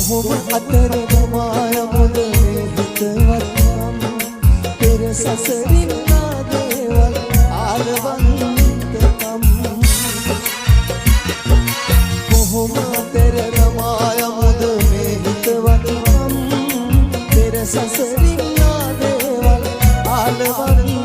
කොහොම අතර ගමාය මුද හිතවත්නම් පෙර සසරින් නාදේවල් ආලවන්තකම් කොහොම අතර ගමාය මුද හිතවත්නම් පෙර සසරින් නාදේවල් ආලවන්තකම්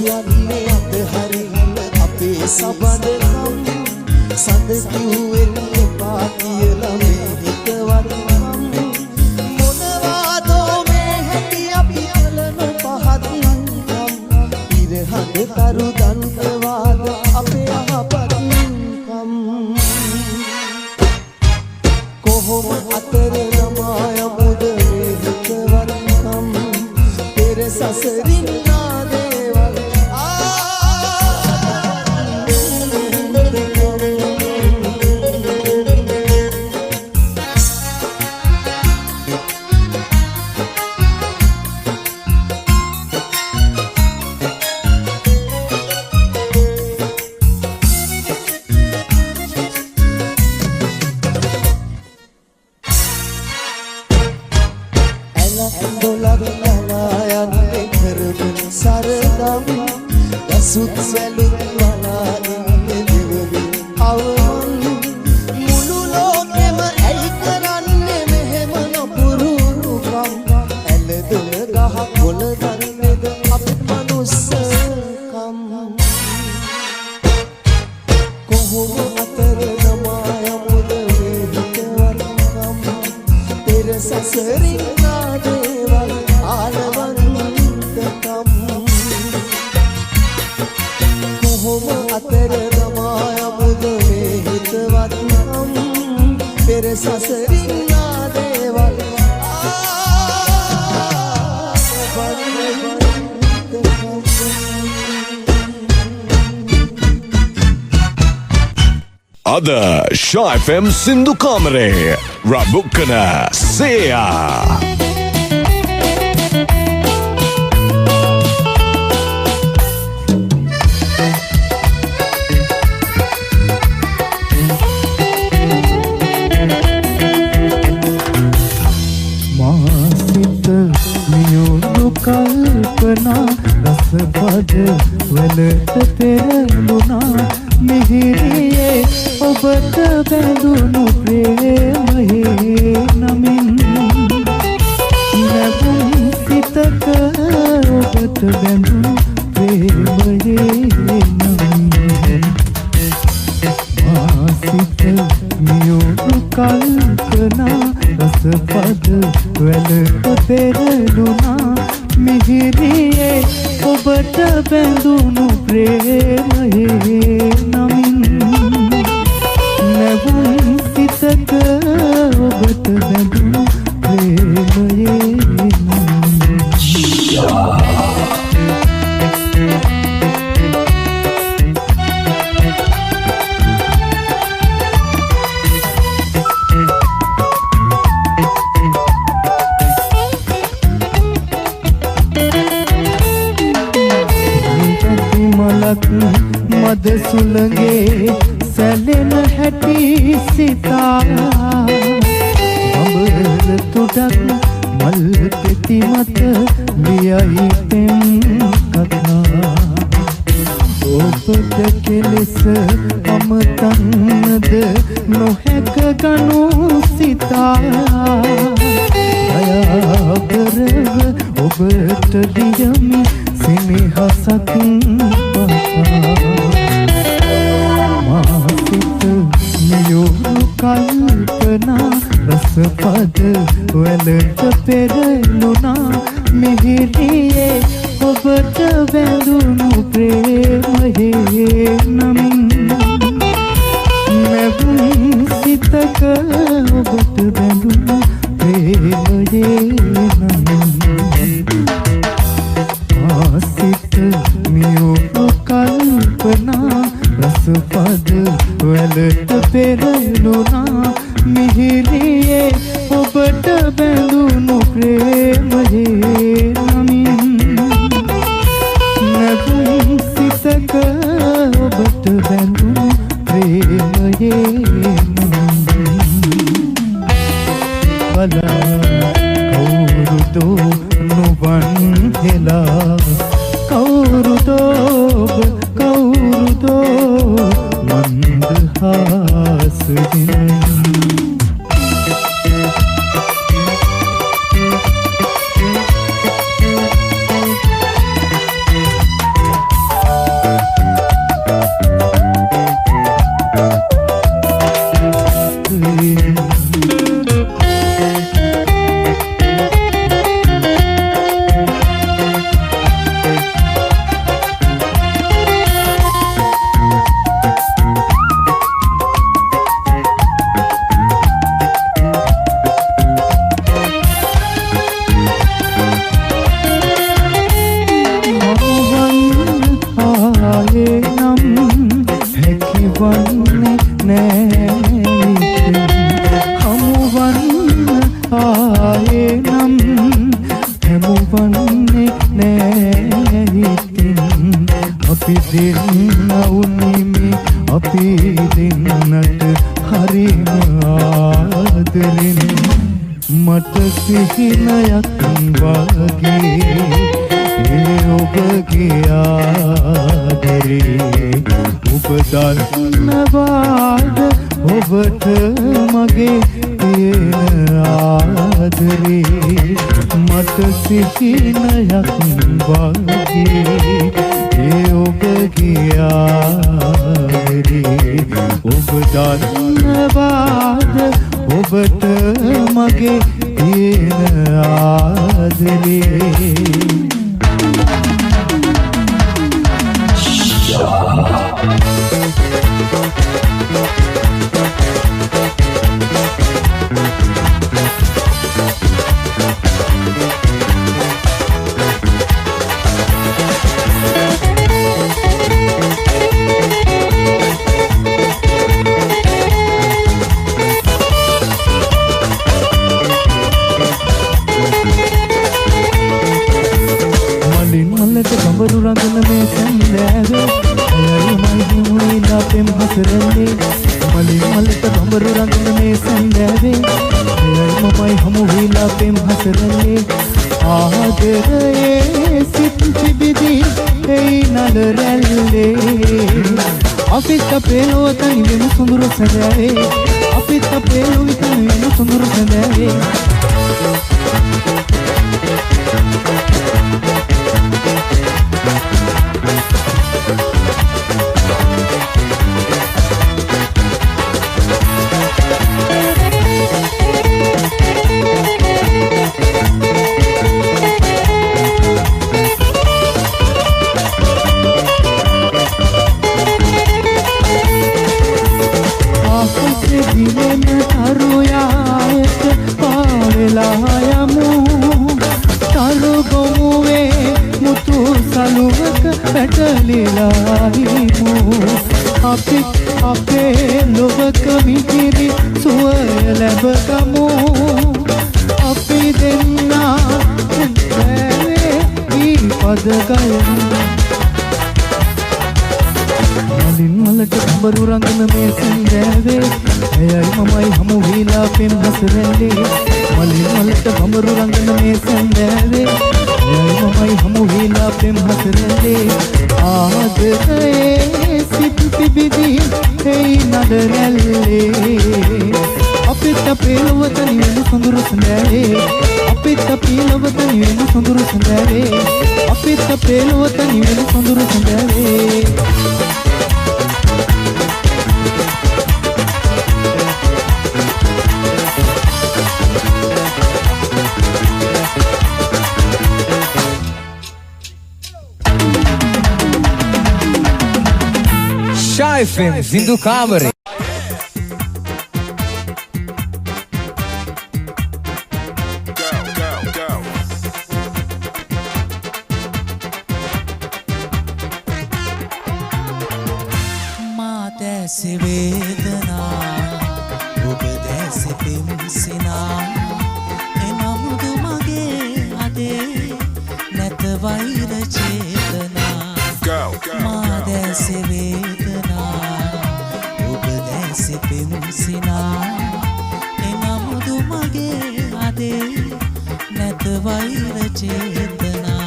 කියන්නේ අතහරින්න අපේ සබඳකම් සඳ කිව්වෙන් එපා කියලා මේ හිතවත්නම් මොනවාදෝ මේ හැටි අපි කලන පහත්නම් ඉරහඳ තරු දන්තවාද අපේ අහපත්කම් කොහොම අතර ළමා යමුද මේ හිතවත්නම් පෙර සසරින් සුත් වැලුත් වලාලින්නේ දිවවි අවමන් මුළු ලෝකෙම ඇයි කරන්නේ මෙහෙම නපුරුකම් ඇලදොල ගහ කොළ දන්නේද අපේ මනුස්සකම් කොහොම අතර ගමාය මුද හිතවත්නම් පෙර සසරින් නාදේවල් ආලවන්තකම් කොහොම අතර ගමාය මුද මේ හිතවත්නම් පෙර සසරින් නාදේවල් අද ෂා FM සින්දු කාමරේ රබුකන සේයා කල්පනා රසපද වලට පෙරළුණා මිහිරියේ ඔබට බැඳුණු ප්‍රේමයේ නමින් නැවුම් සිතක ඔබට බැඳුණු ප්‍රේමයේ නමින් මාසිත මියුණු කල්පනා රසපද වලට පෙරළුණා මිහිරියේ ඔබට බැඳුණු ප්‍රේමයේ නමින් නැවුම් සිතක ඔබට බැඳුණු ප්‍රේමයේ නමින් මද සුළගේ සැලෙන හැටි සිතා අඹර තුඩක් මල් පෙති මත ලියයි පෙම් කතා ඔබට කෙලෙස අමතන්නද නොහැක ගනු සිතා දයාබරව ඔබට ලියමි සිනහසක් මාසිත නියුණු කල්පනා රසපද වලට පෙරළුණා මිහිරියේ ඔබට බැඳුණු ප්‍රේමයේ නමින් නැවුම් සිතක ඔබට බැඳුණු ප්‍රේමයේ නමින් ආසිත රසපද වලට පෙරළුණා මිහිරියේ ඔබට බැඳුණු ප්‍රේමයේ නමින් නැතුම් සිතක ඔබට බැඳුණු ප්‍රේමයේ නමින් බලා කවුරුදෝ නුවන් හෙලා කවුරුදෝ මන්දහාසයෙන් මට සිහිනයක් වගේ ඔබගේ ආදරේ ඔබ දන්නවාද ඔබට මගේ තියෙන ආදරේ මට සිහිනයක් වගේ ඔබගේ ආදරේ ඔබ දන්නවාද ඔබට මගේ තියෙන ආදරේ ගඹරු රඟන මේ සැන්දෑවේ අයයි මයි හිමුයිලා පෙම් හසරන්නේ මලින් මලට ගඹරු රඟන මේ සැන්දෑවේ අයයි මමයි හමු වීලා පෙම් හසරන්නේ ආදරයේ සිත් පිබිදී එයි නල රැල්ලේ අපිට පේලෝ තනි වෙන සුඳුරු සැදෑවේ අපිට පේලෝ තනි වෙන සුඳුරු සැදෑවේ අපේ ලොවක මිහිරි සුවය ලැබගමු අපි දෙන්නා බැවේ ඊ පද ගයමු මලින් මලට ගඹරු රඟන මේ සැන්දෑවේ එයයි මමයි හමු වීලා පෙම් හසරන්නේ මලින් මලට ගඹරු රඟන මේ සැන්දෑවේ එයයි මමයි හමු වීලා පෙම් හසරන්නේ ආදරයේ සිත් පිබිදී එයි නඩ රැල්ලේ අපිට පේලව තනි වෙන සොඳුරු සඳෑවේ අපිට පේලව තනි වෙන සොඳුරු සඳෑවේ අපිට පේලව තනි වෙන සොඳුරු සඳෑවේ Shy FM Zindu Kamare. Ma දැසි වේදනා ඔබ දැසි පිම්සිනා එනමුදු මගේ අදේ නැත වෛර චේතනා මා දැසි වේදනා ඔබ දැසි පිම්සිනා එනමුදු මගේ අදේ නැත වෛර චේතනා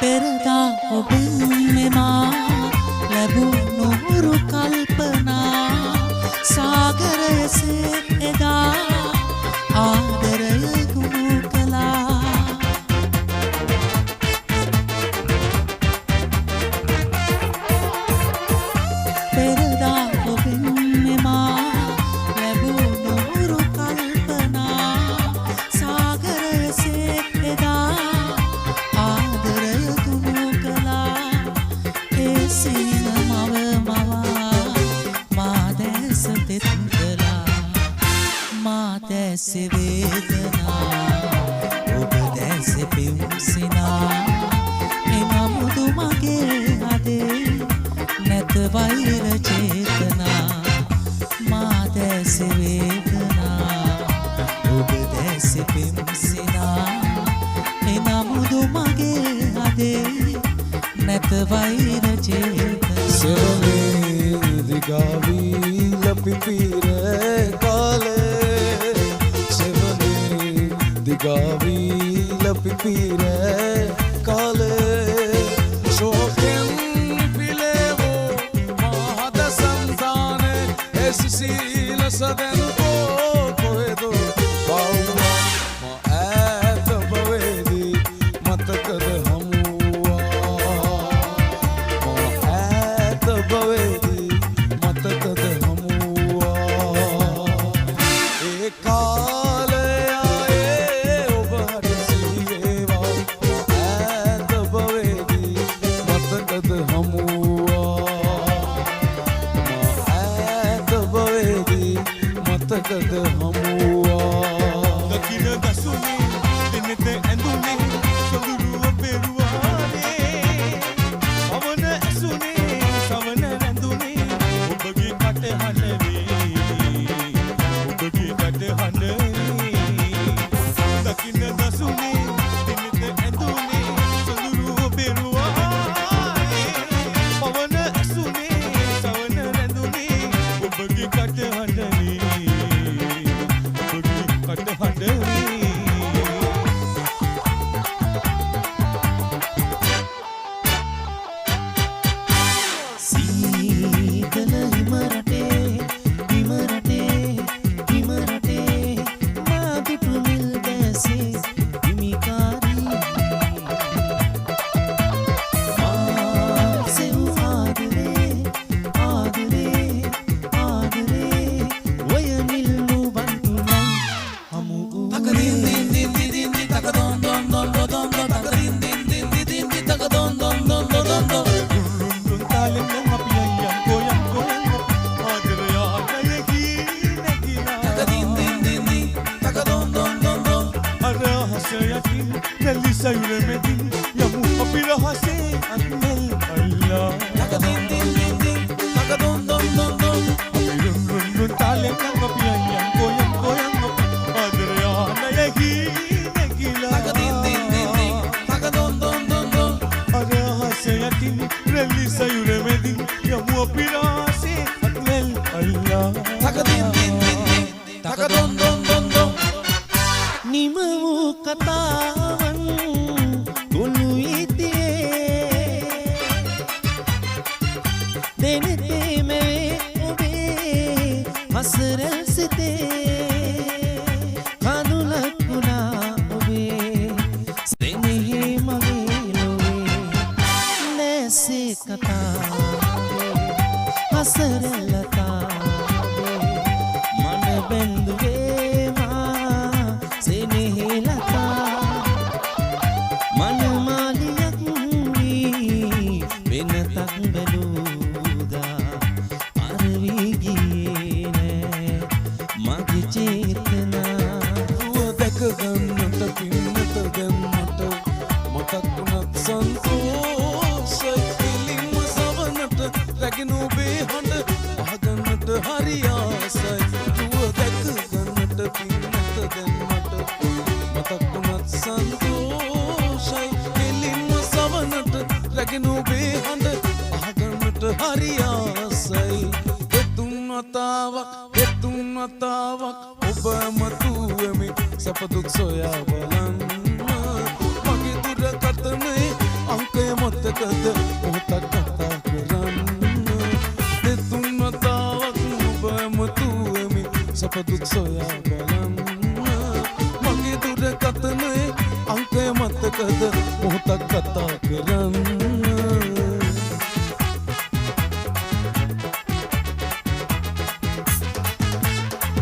පෙරදා ඔබෙන් මෙමා ලැබුණු හුරු කල්පනා සාගරයසේ එදා ආදරය ගුණු කළා පෙරදා ඔබෙන් මෙමා ලැබුණු හුරු කල්පනා සාගරයසේ එදා දැසි වේදනා ඔබ දැසි පිම්සිනා එනමුදු මගේ අදේ නැත වෛර චේතනා මා දැසි වේදනා ඔබ දැසි පිම්සිනා එනමුදු මගේ අදේ නැත වෛර චේතනා සෙවනේ දිගාවී ලපිපිර කාලේ දිගාවී ලපිපිර කාලේ ශෝකෙන් පිලෙවෝ මහද සංසානේ එසිසිල සදෙන්කෝ කොහෙදෝ බවුවා මා ඈත බවේදී මතකද හමුවා මා ඈත බවේදී මතකද හමුවා ඒ මතකද හමුවා දකින දසුනේ දිනෙත ඇඳුනේ සොඳුරුව පෙරුවානේ අවන ඇසුනේ සවන රැඳුනේ ඔබගේ කටහඬේ ඔබගේ කටහඬේ දකින දසුනේ දිනෙත ඇඳුනේ සොඳුරුව පෙරුවානේ අවන ඇසුනේ සවන රැඳුනේ ඔබගේ කටහඬේ සීතල හිම රටේ මා පිටු මිල් දැසේ හිමිකාරී මා සෙව් ආදරේ ඔය මිල් නුවන්තුනයි හමු තකදින් දින් දින් දින් දින් තකදොන් දොන් දොන් දොන් දොන් තකදින් දින් දින් දින් දින් තකදොන් දොන් දොන් දොන් දොන් රුන් තාලෙන් අපි අයියන් කොයන් ආදරය ආදරේ නැගිනා තකදින් දින් දින් දින් තකදොන් දොන් දොන් දොන් අරහසයකින් නැලිසයුර මෙදින් යමු අපි රහසේ අත්මල් අල්ලා තකදින් දින් දින් දින් තකදොන් දොන් දොන් දොන් අපි රුන් තාලෙන් අපි අයියන් කොයන් ආදරය ආදරේ නැගිලා තකදින් දින් දින් දින් තකදොන් දොන් දොන් දොන් අරහසයකින් නැලිසයුර මෙදින් යමු අපි රහසේ අත්මල් අල්ලා තකදින් දින් දින් දින් තකදොන් දොන් දොන් දොන් නිම වූ කතාවන් ගොනු ඉතියේ දෙනෙතේ මේ ඔබේ හසරල් සිතේ කඳුලක් වුණා ඔබේ සෙනෙහි මගේ ලොවේ නැසේ කතාවේ හසරලතාවේ මන බැඳුවේ මා සෙනෙහි ලතා මනම සන්තෝෂයි එලින්ම සවනට රැගෙන ඔබේ හඬ අහගන්නට හරි ආසයි එතුන් වතාවක් ඔබ මතුවෙමි සැප දුක් සොයා බලන්න මගේ දුරකථනයේ අංකය මතකද මොහොතක් කතා කරන්න එතුන් වතාවක් ඔබ මතුවෙමි සැප දුක් සොයා බලන්න මගේ දුරකථනයේ අංකය මතකද මොහොතක් කතා කරන්න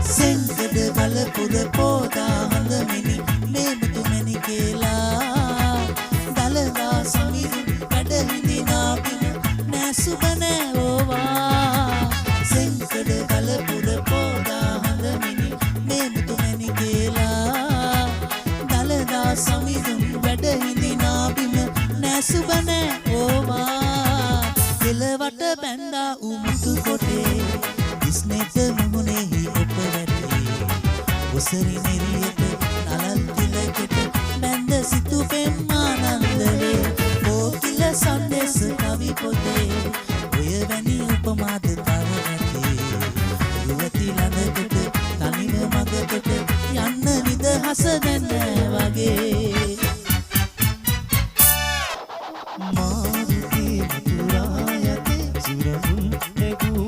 සෙන්කඩ ගලපුර පෝදා හඳමිනි මේබතු මැනි කියලා දළදා සමිඳු වැඩහිඳි නාබින නෑසුබනෑ ඕවා සෙන්කඩ ගලපුර පෝදා හඳමිනි මේබතු මැනි කියලා දළදා සමිඳු වැඩහිඳි නාබින නෑසුබනෑ ඕවා කෙලවට බැන්දා උමුතු කොටේ ඉස්නෙත මුහුණෙහි ඔප වැටේ ඔසරි නෙරියට නලල් තිලකට බැන්ද සිතු පෙම් ආනන්දවේ කෝකිල සන්දෙස් කවි පොතේ ඔය වැනි උපමාද තව නැතේ දුවති ළඟකට තනිව මගකට යන්න නිදහස දැන වගේ මාරුතේ මතුරා යතේ සුරමුන් නැගූ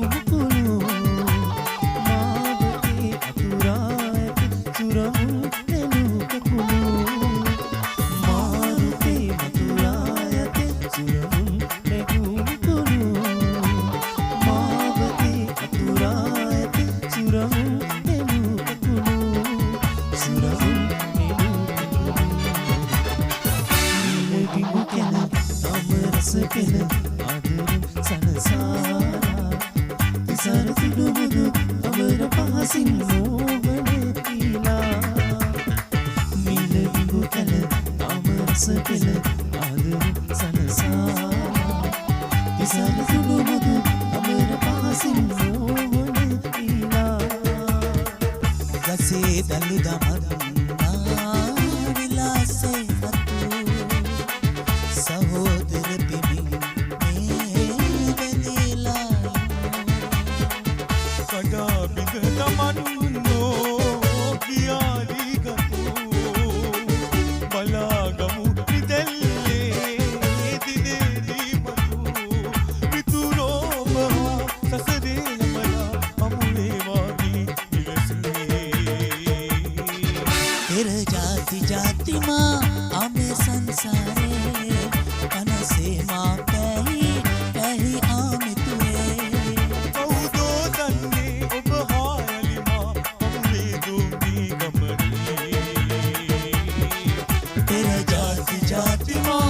ගසේ දළු දමන්නා විලාසේ හතු සහෝදර පිමින් මේ වැඳලා කඩා බිඳ දමන්නෝ කියාලි ගතු බලාගමු නිදැල්ලේ දිනේදී මතු මිතුරෝම සසරේ යමලා අමුවේ වාගේ तेरे जाति जाति माँ आमे संसारे अनसे माँ पही पही आमे तुए කවුදෝ දන්නේ ඔබ හායලි මා අමුවේ දුම්ී ගමනේ तेरे जाति जाति माँ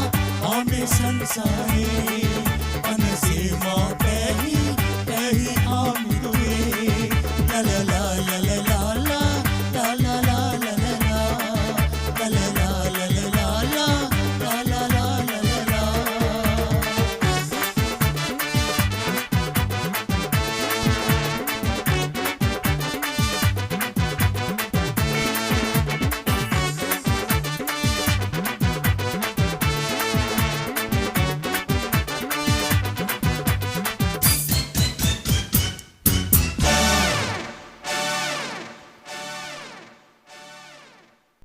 आमे संसारे